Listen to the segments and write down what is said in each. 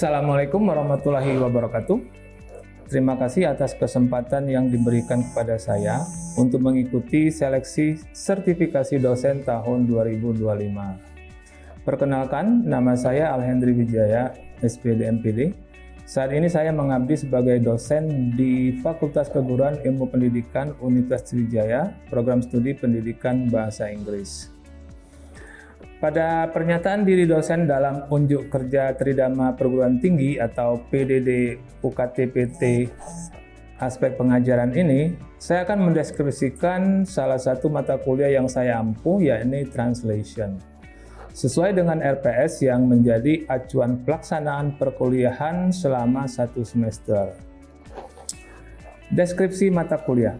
Assalamualaikum warahmatullahi wabarakatuh. Terima kasih atas kesempatan yang diberikan kepada saya untuk mengikuti seleksi sertifikasi dosen tahun 2025. Perkenalkan, nama saya Alhendri Wijaya, SPD MPD. Saat ini saya mengabdi sebagai dosen di Fakultas Keguruan Ilmu Pendidikan Universitas Sriwijaya, Program Studi Pendidikan Bahasa Inggris. Pada pernyataan diri dosen dalam unjuk kerja Tridharma Perguruan Tinggi atau PDD UKT-PT aspek pengajaran ini, saya akan mendeskripsikan salah satu mata kuliah yang saya ampuh, yakni Translation. Sesuai dengan RPS yang menjadi acuan pelaksanaan perkuliahan selama 1 semester. Deskripsi mata kuliah.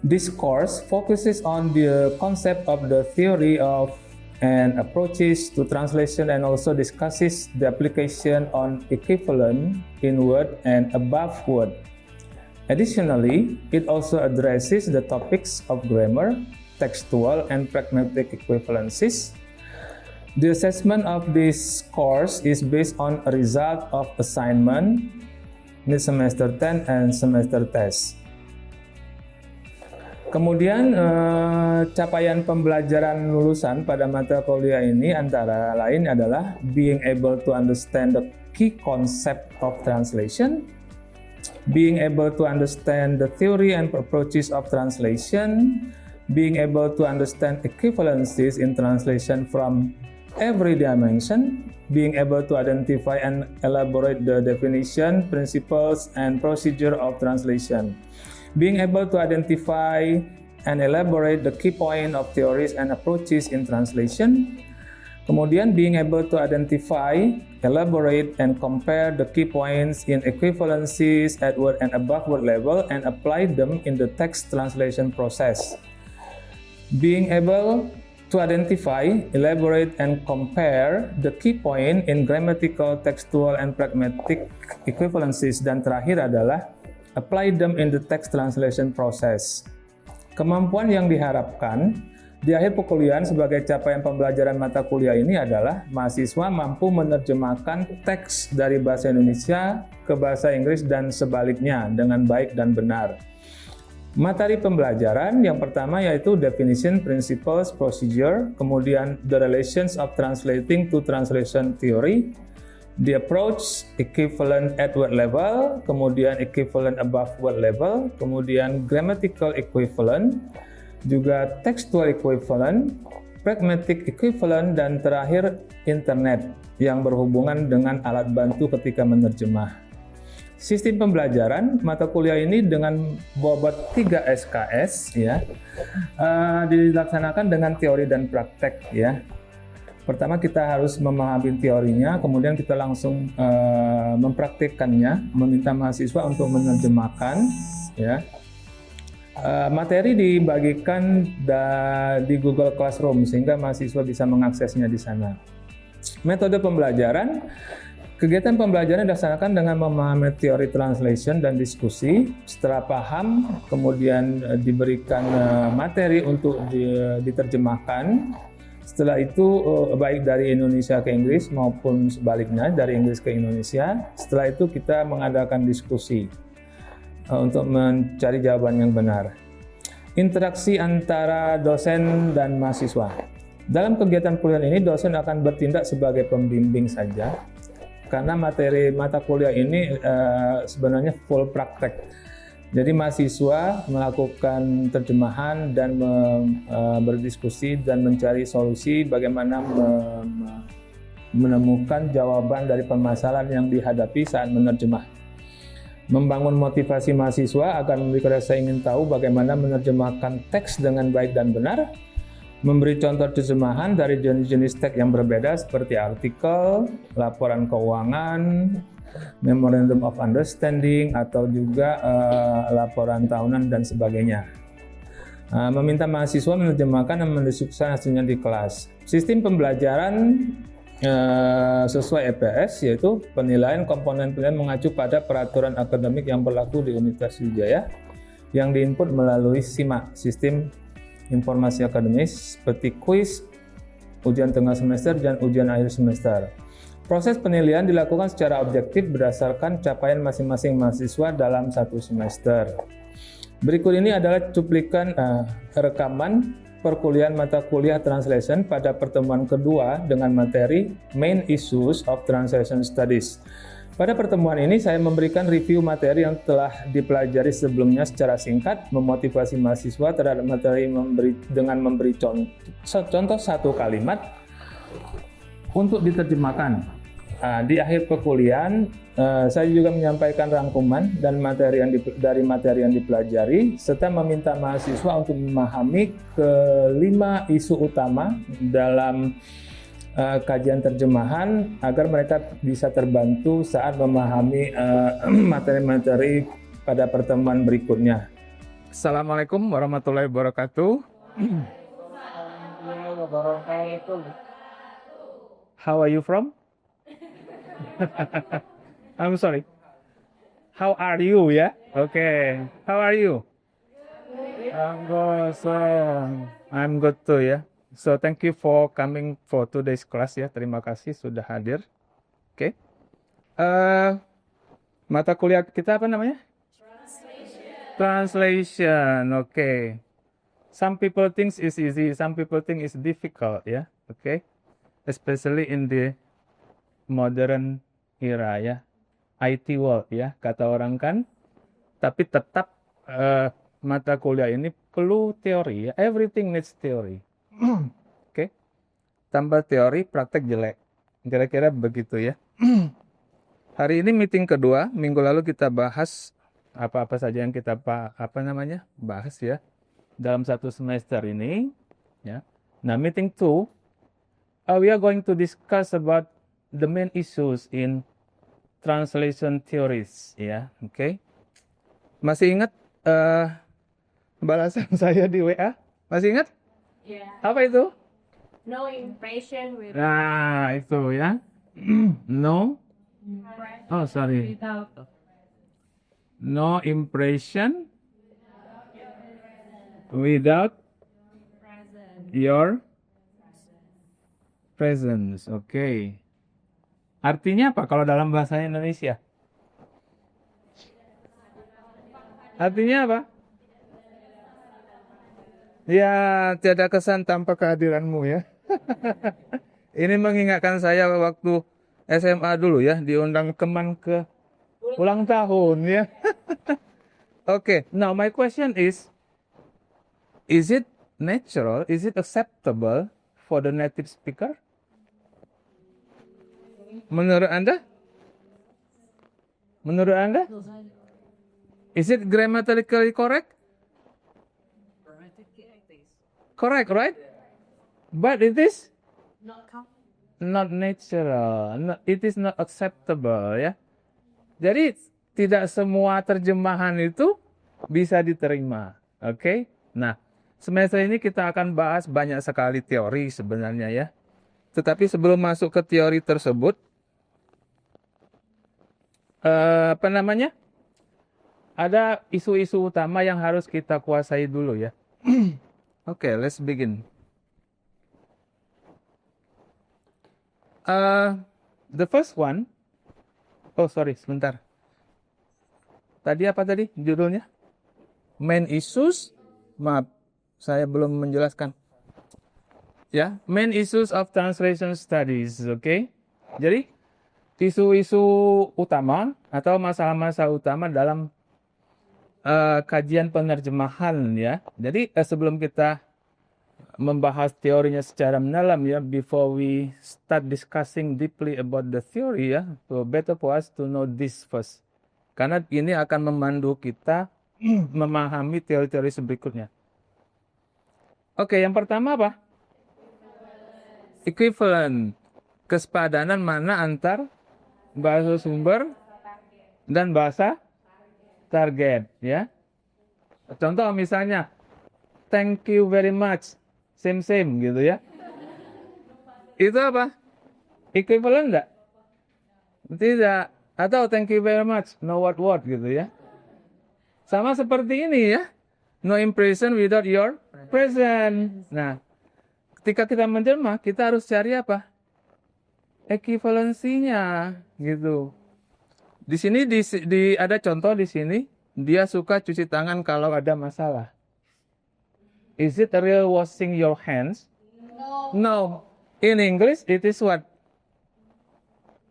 This course focuses on the concept of the theory of and approaches to translation and also discusses the application on equivalent in word and above word. Additionally, it also addresses the topics of grammar, textual and pragmatic equivalencies. The assessment of this course is based on a result of assignment, mid-semester 10 and semester test. Kemudian capaian pembelajaran lulusan pada mata kuliah ini antara lain adalah being able to understand the key concept of translation, being able to understand the theory and approaches of translation, being able to understand equivalencies in translation from every dimension, being able to identify and elaborate the definition, principles, and procedure of translation. Being able to identify and elaborate the key point of theories and approaches in translation. Kemudian being able to identify, elaborate, and compare the key points in equivalencies at word and above word level and apply them in the text translation process. Being able to identify, elaborate, and compare the key point in grammatical, textual, and pragmatic equivalencies. Dan terakhir adalah apply them in the text translation process. Kemampuan yang diharapkan di akhir perkuliahan sebagai capaian pembelajaran mata kuliah ini adalah mahasiswa mampu menerjemahkan teks dari bahasa Indonesia ke bahasa Inggris dan sebaliknya dengan baik dan benar. Materi pembelajaran yang pertama yaitu definition, principles, procedure, kemudian the relations of translating to translation theory, the approach, equivalent at word level, kemudian equivalent above word level, kemudian grammatical equivalent, juga textual equivalent, pragmatic equivalent, dan terakhir internet yang berhubungan dengan alat bantu ketika menerjemah. Sistem pembelajaran mata kuliah ini dengan bobot 3 SKS ya, dilaksanakan dengan teori dan praktek ya. Pertama kita harus memahami teorinya, kemudian kita langsung mempraktikkannya, meminta mahasiswa untuk menerjemahkan. Ya. Materi dibagikan di Google Classroom sehingga mahasiswa bisa mengaksesnya di sana. Metode pembelajaran, kegiatan pembelajaran dilaksanakan dengan memahami teori translation dan diskusi. Setelah paham, kemudian diberikan materi untuk diterjemahkan. Setelah itu baik dari Indonesia ke Inggris maupun sebaliknya dari Inggris ke Indonesia. Setelah itu kita mengadakan diskusi untuk mencari jawaban yang benar. Interaksi antara dosen dan mahasiswa. Dalam kegiatan kuliah ini dosen akan bertindak sebagai pembimbing saja karena materi mata kuliah ini sebenarnya full praktek. Jadi mahasiswa melakukan terjemahan dan berdiskusi dan mencari solusi bagaimana menemukan jawaban dari permasalahan yang dihadapi saat menerjemah. Membangun motivasi mahasiswa agar memberi rasa ingin tahu bagaimana menerjemahkan teks dengan baik dan benar. Memberi contoh terjemahan dari jenis-jenis teks yang berbeda seperti artikel, laporan keuangan, Memorandum of Understanding, atau juga laporan tahunan dan sebagainya. Meminta mahasiswa menerjemahkan dan mendiskusikan hasilnya di kelas. Sistem pembelajaran sesuai EPS yaitu penilaian komponen penilaian mengacu pada peraturan akademik yang berlaku di Universitas Sriwijaya yang diinput melalui SIMA, Sistem Informasi Akademis, seperti kuis, ujian tengah semester, dan ujian akhir semester. Proses penilaian dilakukan secara objektif berdasarkan capaian masing-masing mahasiswa dalam satu semester. Berikut ini adalah cuplikan rekaman perkuliahan mata kuliah Translation pada pertemuan kedua dengan materi Main Issues of Translation Studies. Pada pertemuan ini saya memberikan review materi yang telah dipelajari sebelumnya secara singkat, memotivasi mahasiswa terhadap materi dengan memberi contoh satu kalimat untuk diterjemahkan. Di akhir perkuliahan, saya juga menyampaikan rangkuman dan dari materi yang dipelajari, serta meminta mahasiswa untuk memahami kelima isu utama dalam kajian terjemahan agar mereka bisa terbantu saat memahami materi-materi pada pertemuan berikutnya. Assalamualaikum warahmatullahi wabarakatuh. How are you from? I'm sorry. How are you? Yeah. Okay. How are you? I'm good too. Yeah. So thank you for coming for today's class ya. Terima kasih sudah hadir. Oke. Mata kuliah kita apa namanya? Translation. Okay. Some people think it's easy. Some people think it's difficult. Ya. Okay. Especially in the modern era ya, IT world ya, kata orang kan. Tapi tetap mata kuliah ini perlu teori ya. Everything needs theory. Oke. Tambah teori, praktek jelek. Kira-kira begitu ya. Hari ini meeting kedua. Minggu lalu kita bahas apa-apa saja yang kita bahas ya dalam satu semester ini ya. Nah, meeting 2 we are going to discuss about the main issues in translation theories ya, oke. Masih ingat balasan saya di WA? Masih ingat? Yeah. Apa itu? No impression with. Nah, itu ya. No. Oh, sorry. Without. No impression without Present. your presence. Oke. Artinya apa kalau dalam bahasa Indonesia? Artinya apa? Ya, tiada kesan tanpa kehadiranmu ya. Ini mengingatkan saya waktu SMA dulu ya, diundang teman ke ulang tahun ya. Okay, now my question is it natural, is it acceptable for the native speaker? Menurut Anda? Menurut Anda? Is it grammatically correct? Correct, right? But it is not natural. It is not acceptable, ya. Jadi tidak semua terjemahan itu bisa diterima. Oke? Nah, semester ini kita akan bahas banyak sekali teori sebenarnya ya. Tetapi sebelum masuk ke teori tersebut, ada isu-isu utama yang harus kita kuasai dulu ya. Oke, let's begin. The first one, sebentar. Tadi apa tadi judulnya? Main issues, maaf, saya belum menjelaskan. Ya, main issues of translation studies, oke? Jadi, isu-isu utama atau masalah-masalah utama dalam kajian penerjemahan ya. Jadi sebelum kita membahas teorinya secara mendalam ya, before we start discussing deeply about the theory ya, so better for us to know this first. Karena ini akan memandu kita memahami teori-teori berikutnya. Oke, yang pertama apa? Equivalent. Kesepadanan mana antar bahasa sumber dan bahasa target ya. Contoh misalnya thank you very much, same gitu ya. Itu apa? Equivalent enggak? Tidak. Atau thank you very much, no what gitu ya. Sama seperti ini ya. No impression without your present. Nah, ketika kita menjelma, kita harus cari apa? equivalensinya gitu. Di sini ada contoh di sini, dia suka cuci tangan kalau ada masalah. Is it a real washing your hands? No. In English it is what?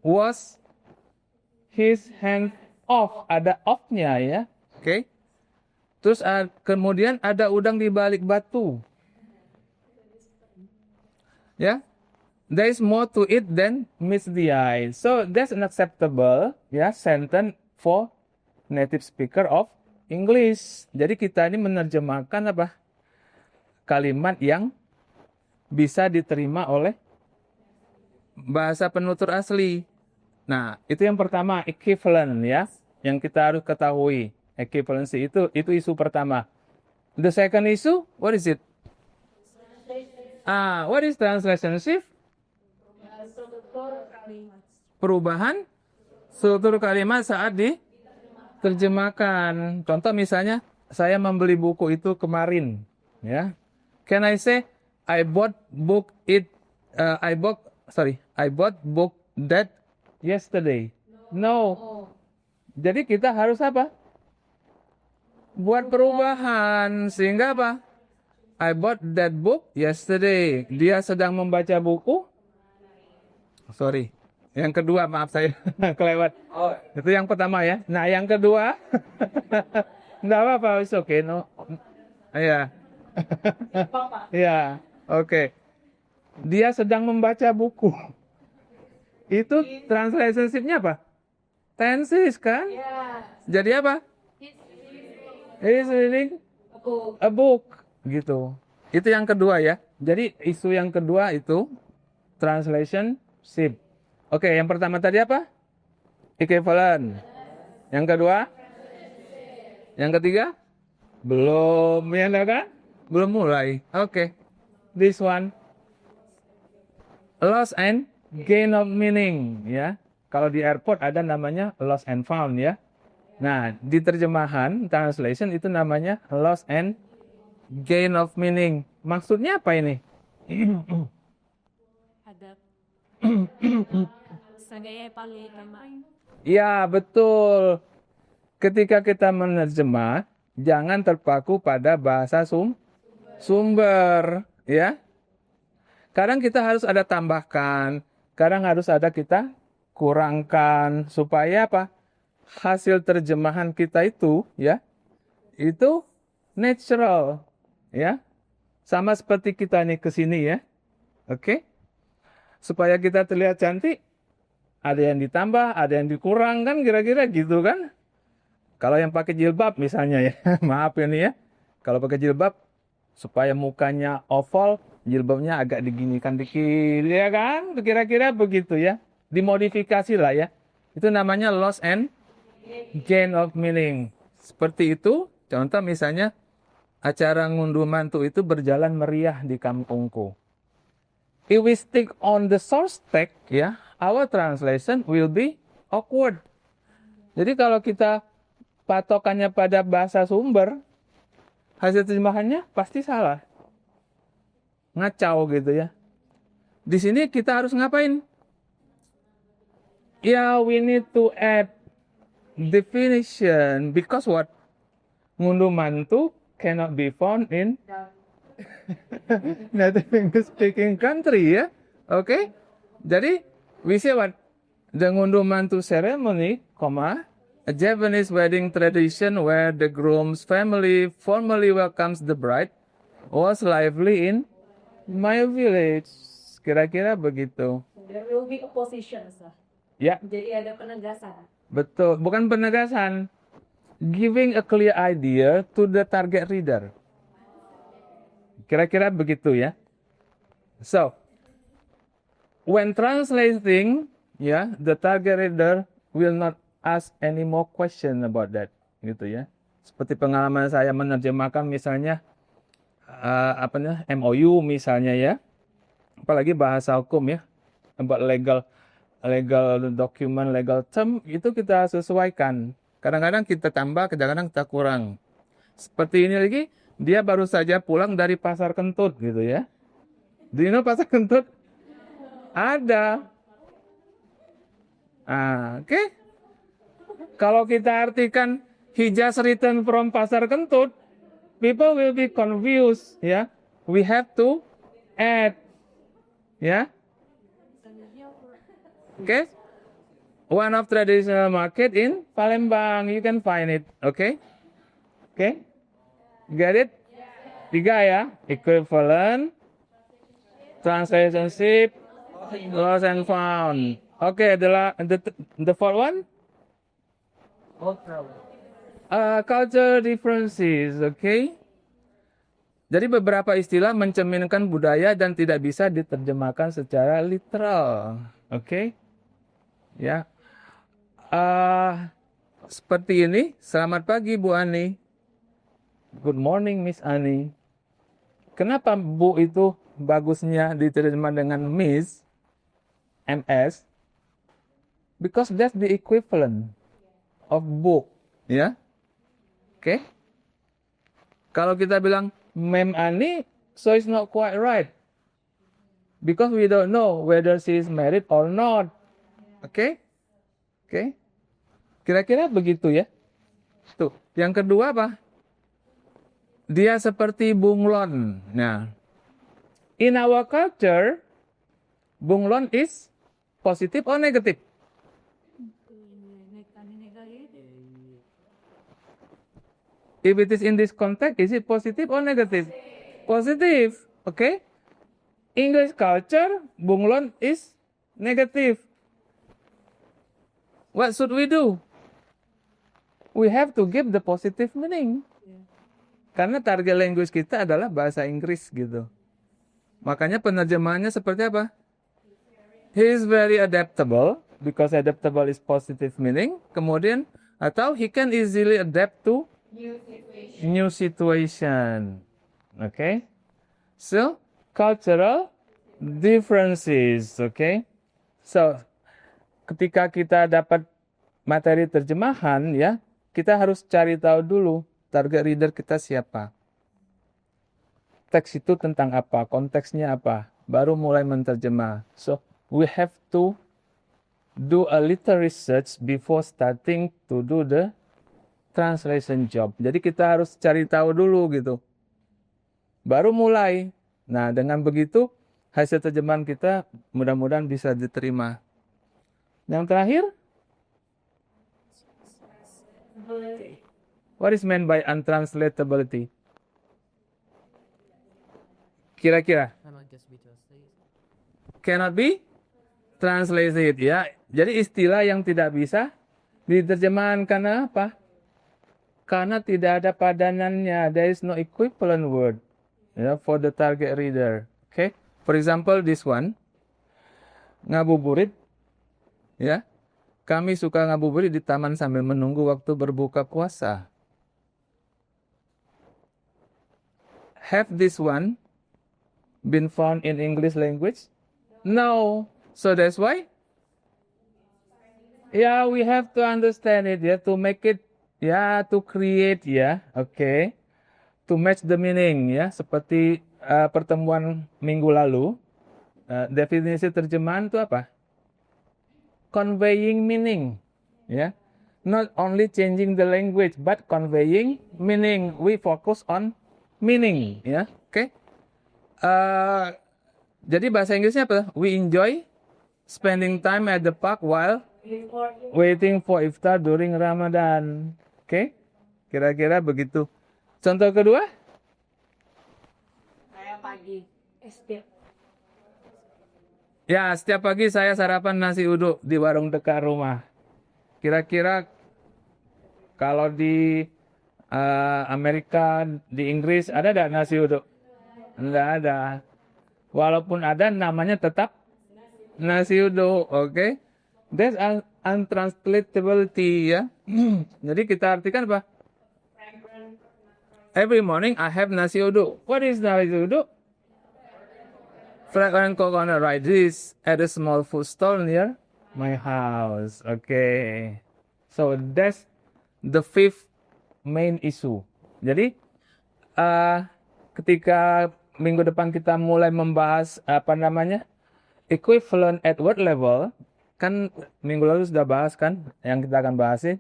Wash his hand off. Ada off-nya ya. Oke. Terus kemudian ada udang di balik batu. Ya. There is more to it than meets the eye. So that's an acceptable sentence for native speaker of English. Jadi kita ini menerjemahkan apa? Kalimat yang bisa diterima oleh bahasa penutur asli. Nah, itu yang pertama, equivalent ya, yang kita harus ketahui. Equivalency itu isu pertama. The second issue, what is it? What is translationship? Struktur kalimat. Perubahan struktur kalimat saat diterjemahkan. Contoh misalnya, saya membeli buku itu kemarin, ya. Can I say I bought book that yesterday? No. Jadi kita harus apa? Buat perubahan sehingga apa? I bought that book yesterday. Dia sedang membaca buku. Sorry. Yang kedua, maaf saya kelewat. Itu yang pertama ya. Nah, yang kedua. Enggak apa-apa, it's okay. No. Iya. Iya, oke. Dia sedang membaca buku. Itu translationship-nya apa? Tenses kan? Jadi apa? He's reading a book. Gitu. Itu yang kedua ya. Jadi isu yang kedua itu translationship. Oke, yang pertama tadi apa? Equivalent. Yang kedua? Yang ketiga? Belum, ya kan? Belum mulai. Oke. This one. Loss and gain of meaning, ya. Kalau di airport ada namanya lost and found, ya. Nah, di terjemahan, translation itu namanya loss and gain of meaning. Maksudnya apa ini? Ada. Sengaja pakai nama. Ya, betul. Ketika kita menerjemah, jangan terpaku pada bahasa sumber, ya. Kadang kita harus ada tambahkan, kadang harus ada kita kurangkan supaya apa? Hasil terjemahan kita itu, ya, itu natural, ya. Sama seperti kita nih ke sini ya. Oke? Supaya kita terlihat cantik, ada yang ditambah, ada yang dikurangkan kira-kira gitu kan? Kalau yang pakai jilbab misalnya ya, maaf ini ya. Kalau pakai jilbab, supaya mukanya oval, jilbabnya agak diginikan dikit, ya kan? Kira-kira begitu ya. Dimodifikasi lah ya. Itu namanya loss and gain of meaning. Seperti itu, contoh misalnya, acara ngunduh mantu itu berjalan meriah di kampungku. If we stick on the source text, ya, our translation will be awkward. Jadi kalau kita patokannya pada bahasa sumber, hasil terjemahannya pasti salah. Ngacau gitu ya. Di sini kita harus ngapain? Ya, we need to add definition because what? Ngunduh mantu cannot be found in native English speaking country ya. Oke. Jadi we say what? The ngunduh mantu ceremony, a Japanese wedding tradition where the groom's family formally welcomes the bride was lively in my village. Kira-kira begitu. There will be opposition, sir. Ya. Jadi ada penegasan. Betul, bukan penegasan. Giving a clear idea to the target reader. Kira-kira begitu ya. So, when translating, ya, the target reader will not ask any more question about that, gitu ya. Seperti pengalaman saya menerjemahkan misalnya MOU misalnya ya. Apalagi bahasa hukum ya. About legal document, legal term itu kita sesuaikan. Kadang-kadang kita tambah, kadang-kadang kita kurang. Seperti ini lagi, dia baru saja pulang dari pasar kentut gitu ya. Do you know pasar kentut? Ada. Oke. Kalau kita artikan he just returned from pasar kentut, people will be confused, ya. We have to add, ya. Oke. One of traditional market in Palembang, you can find it, oke? Oke? Get it? 3 ya, equivalent, translationship, lost and found. Oke, the fourth one? Culture differences, oke? Jadi beberapa istilah mencerminkan budaya dan tidak bisa diterjemahkan secara literal, oke? Ya. Seperti ini, selamat pagi Bu Ani. Good morning Miss Ani. Kenapa Bu itu bagusnya diterjemah dengan Miss, MS? Because that's the equivalent of book, ya. Oke. Kalau kita bilang Ma'am Ani, so it's not quite right. Because we don't know whether she is married or not. Oke? Oke. Kira-kira begitu ya. Tuh, yang kedua apa? Dia seperti bunglon. Nah, in our culture, bunglon is positive or negative? If it is in this context, is it positive or negative? Positive. Okay? English culture, bunglon is negative. What should we do? We have to give the positive meaning. Karena target language kita adalah bahasa Inggris gitu. Makanya penerjemahannya seperti apa? He is very adaptable, because adaptable is positive meaning. Kemudian, atau he can easily adapt to new situation. Okay? So, cultural differences. Okay? So, ketika kita dapat materi terjemahan, ya, kita harus cari tahu dulu target reader kita siapa. Teks itu tentang apa, konteksnya apa, baru mulai menerjemah. So, we have to do a little research before starting to do the translation job. Jadi kita harus cari tahu dulu gitu. Baru mulai. Nah, dengan begitu hasil terjemahan kita mudah-mudahan bisa diterima. Yang terakhir, what is meant by untranslatability? Kira-kira? Cannot be translated, ya. Jadi istilah yang tidak bisa diterjemahkan karena apa? Karena tidak ada padanannya. There is no equivalent word, ya, for the target reader. Okay? For example, this one, ngabuburit, ya. Kami suka ngabuburit di taman sambil menunggu waktu berbuka puasa. Have this one been found in English language? No. So that's why? Yeah, we have to understand it, ya, to make it, ya, to create, ya, okay, to match the meaning, ya, seperti pertemuan minggu lalu, definisi terjemahan itu apa? Conveying meaning, ya, not only changing the language, but conveying meaning. We focus on meaning, ya, oke. Jadi bahasa Inggrisnya apa? We enjoy spending time at the park while waiting for iftar during Ramadan. Oke? Kira-kira begitu. Contoh kedua? Saya pagi. SD. Ya, setiap pagi saya sarapan nasi uduk di warung dekat rumah. Kira-kira kalau di Amerika, di Inggris, ada nggak nasi uduk? Nggak ada. Walaupun ada, namanya tetap nasi uduk, oke? That's untranslatability, ya. Jadi kita artikan apa? Every morning I have nasi uduk. What is nasi uduk? Fragrant coconut rice at a small food stall near my house. Okay. So that's the fifth main issue. Jadi ketika minggu depan kita mulai membahas equivalent at word level, kan minggu lalu sudah bahas kan, yang kita akan bahas sih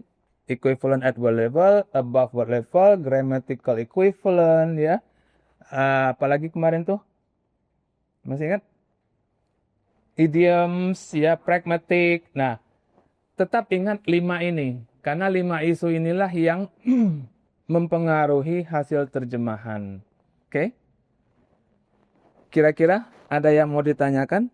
equivalent at what level, above what level, grammatical equivalent ya. Apalagi kemarin tuh, masih ingat? Idioms ya, pragmatic. Nah, tetap ingat 5 ini, karena 5 isu inilah yang mempengaruhi hasil terjemahan. Oke? Kira-kira ada yang mau ditanyakan?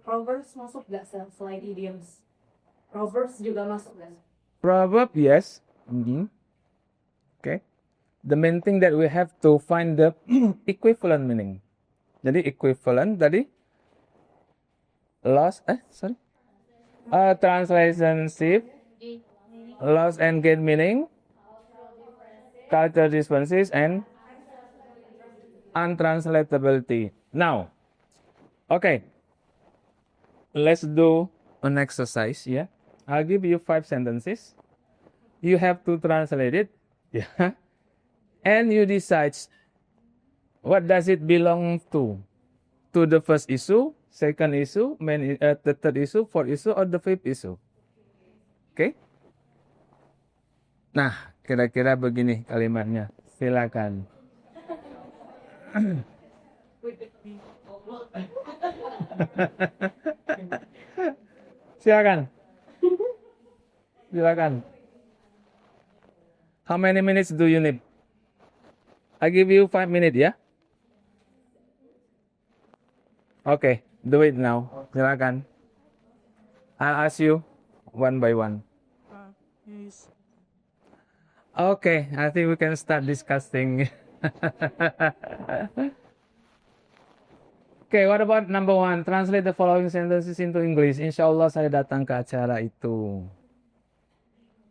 Proverbs masuk gak selain idioms? Proverbs juga masuk gak? Proverb, yes. Okay. The main thing that we have to find the equivalent meaning. Jadi equivalent tadi translationship, loss and gain meaning, cultural differences, and untranslatability. Now, okay, let's do an exercise. Yeah, I'll give you 5 sentences. You have to translate it. Yeah, and you decide what does it belong to the first issue, second issue, the third issue, fourth issue, or the fifth issue. Okay? Nah, kira-kira begini kalimatnya. Silakan. Silakan. Silakan. How many minutes do you need? I give you 5 minutes, ya? Okay, do it now. Silakan. I'll ask you one by one. Yes. Okay, I think we can start discussing. Okay, what about number 1? Translate the following sentences into English. Insya Allah saya datang ke acara itu.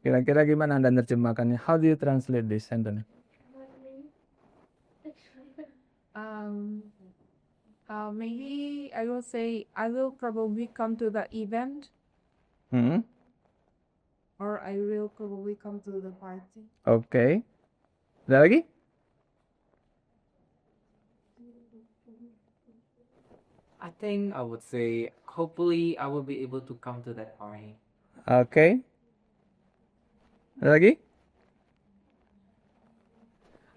Kira-kira gimana Anda nerjemahkannya? How do you translate this sentence? Maybe I will say I will probably come to the event, or I will probably come to the party. Okay. Ada lagi? I think I would say, hopefully I will be able to come to that party. Okay. Ada lagi?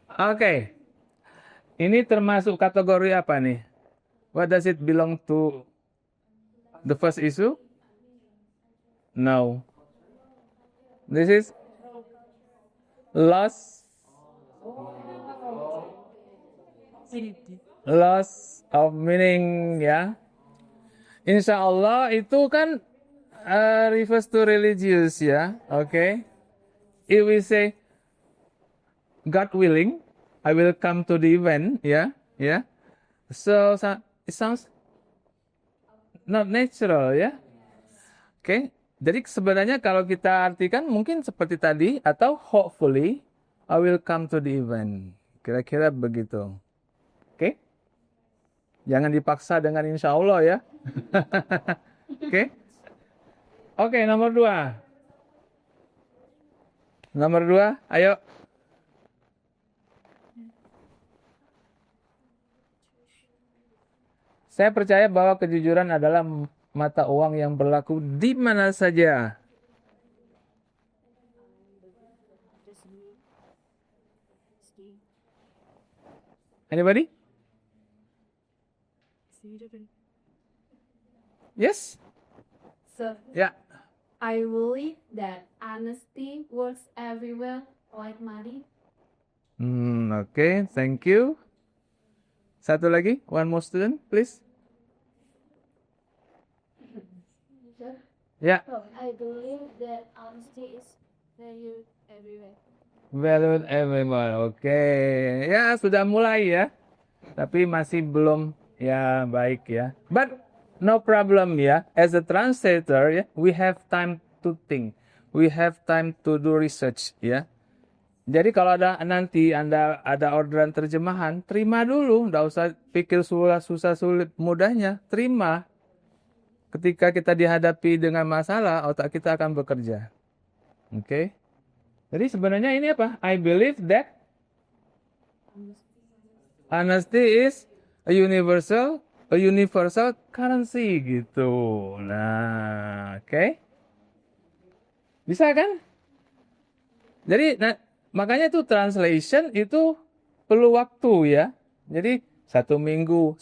Okay. Ini termasuk kategori apa nih? What does it belong to? The first issue? No. This is loss of meaning ya. Insya Allah itu kan refers to religious ya. Okay. If we say God willing, I will come to the event ya. Yeah. So it sounds not natural ya. Okay. Jadi sebenarnya kalau kita artikan mungkin seperti tadi atau hopefully I will come to the event. Kira-kira begitu. Oke? Jangan dipaksa dengan insya Allah ya. Oke? Oke, nomor 2. Nomor 2, ayo. Saya percaya bahwa kejujuran adalah mata uang yang berlaku di mana saja. Anybody? Yes? So, Ya. I believe that honesty works everywhere like money. Okay, thank you. Satu lagi, one more student, please. Ya. So, I believe that honesty is valued everywhere. Valued everywhere. Oke. Ya, sudah mulai ya. Tapi masih belum ya baik ya. But no problem ya. As a translator ya, we have time to think. We have time to do research ya. Jadi kalau nanti Anda ada orderan terjemahan, terima dulu, enggak usah pikir susah sulit mudahnya, terima. Ketika kita dihadapi dengan masalah, otak kita akan bekerja. Oke. Jadi sebenarnya ini apa? I believe that honesty is a universal a universal currency gitu. Nah, oke. Bisa kan? Jadi makanya tuh translation itu perlu waktu ya. Jadi satu minggu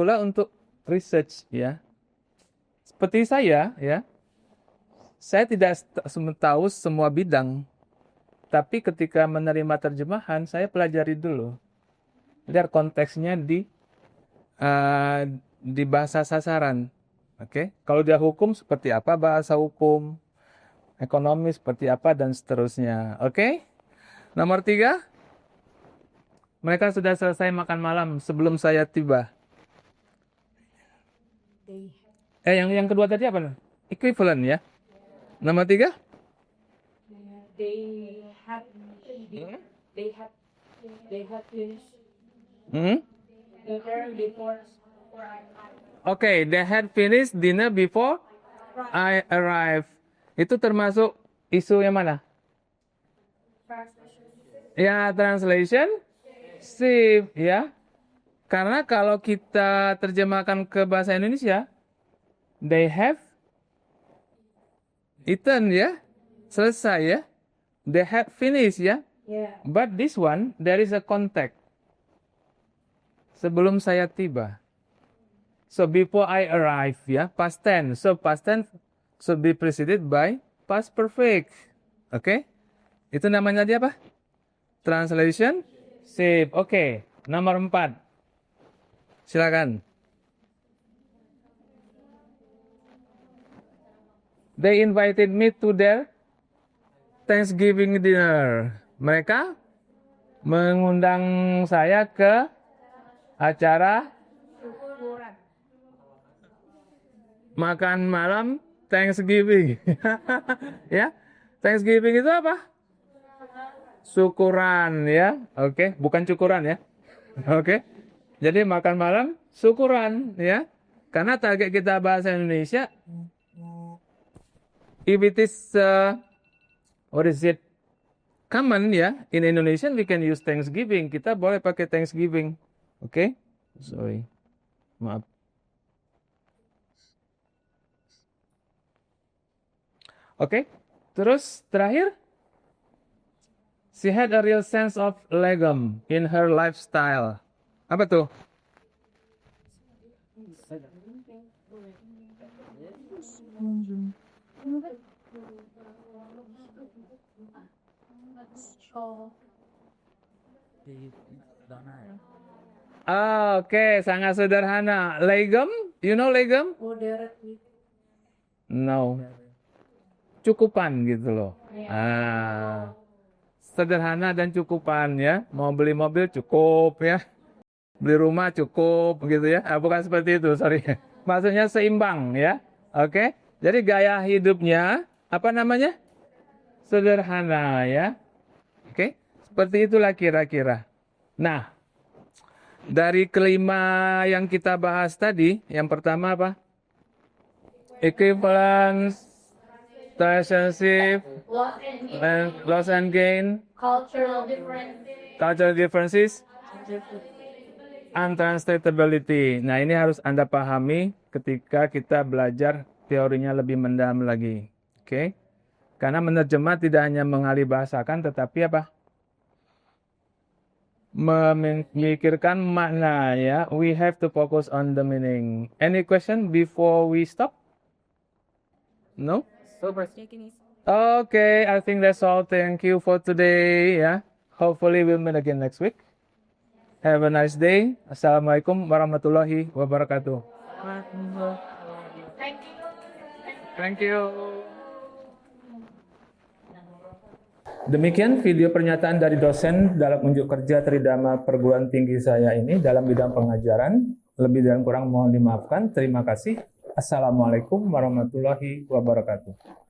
lah untuk research ya. Seperti saya ya, saya tidak tahu semua bidang, tapi ketika menerima terjemahan saya pelajari dulu, lihat konteksnya di bahasa sasaran. Oke, kalau dia hukum seperti apa bahasa hukum, ekonomi seperti apa dan seterusnya. Oke, nomor 3, mereka sudah selesai makan malam sebelum saya tiba. Yang kedua tadi apa? Equivalent ya. Nomor 3? They had finished dinner before Oke, they had finished dinner before I arrived. Itu termasuk isu yang mana? Ya, translation sip ya. Karena kalau kita terjemahkan ke bahasa Indonesia, they have eaten ya. Selesai ya. They have finished ya. Yeah. But this one, there is a context. Sebelum saya tiba. So before I arrive ya, past tense. So past tense should be preceded by past perfect. Oke? Itu namanya dia apa? Translation. Sip. Oke. Nomor 4. Silakan. They invited me to their Thanksgiving dinner. Mereka mengundang saya ke acara makan malam Thanksgiving. Ya. Thanksgiving itu apa? Syukuran ya. Oke, bukan cukuran ya. Oke. Jadi makan malam syukuran ya. Karena target kita bahasa Indonesia, if it is common ya, in Indonesian we can use Thanksgiving. Kita boleh pakai Thanksgiving. Oke? Sorry. Maaf. Oke. Terus terakhir, she had a real sense of legem in her lifestyle. Apa tuh? Oke, sangat sederhana. Legem, you know legem? moderate. No. Cukupan gitu loh. Sederhana dan cukupan ya. Mau beli mobil cukup ya. Beli rumah cukup gitu ya. Bukan seperti itu, sorry. Maksudnya seimbang ya. Oke. Jadi gaya hidupnya apa namanya? Sederhana ya. Oke. Seperti itulah kira-kira. Nah, dari kelima yang kita bahas tadi, yang pertama apa? Equivalence, relationship, loss and gain, Cultural differences. cultural differences, untranslatability. Nah, ini harus Anda pahami ketika kita belajar teorinya lebih mendalam lagi. Oke? Karena menerjemah tidak hanya mengalih bahasakan, tetapi apa? Memikirkan makna ya. We have to focus on the meaning. Any question before we stop? No? Okay, I think that's all. Thank you for today ya. Hopefully we'll meet again next week. Have a nice day. Assalamualaikum warahmatullahi wabarakatuh. Thank you. Demikian video pernyataan dari dosen dalam unjuk kerja tridharma perguruan tinggi saya ini dalam bidang pengajaran. Lebih dan kurang mohon dimaafkan. Terima kasih. Assalamualaikum warahmatullahi wabarakatuh.